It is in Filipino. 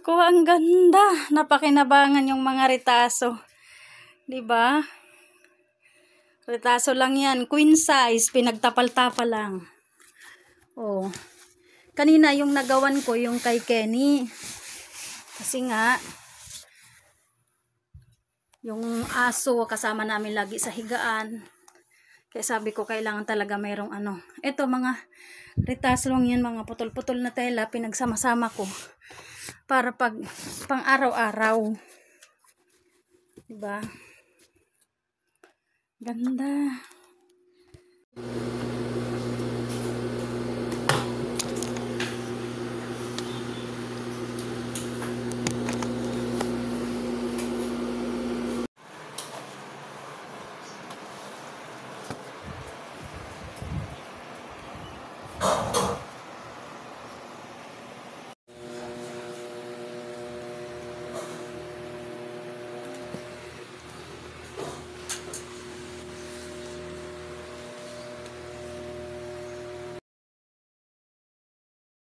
Naku, ang ganda. Napakinabangan yung mga retaso. 'Di ba? Retaso lang 'yan, queen size, pinagtapal-tapal lang. Oh. Kanina yung nagawan ko yung kay Kenny. Kasi nga yung aso kasama namin lagi sa higaan. Kaya sabi ko kailangan talaga mayroong ano. Ito mga retaso lang 'yan, mga putol-putol na tela pinagsama-sama ko para pag pang araw-araw. 'Di ba? Ganda.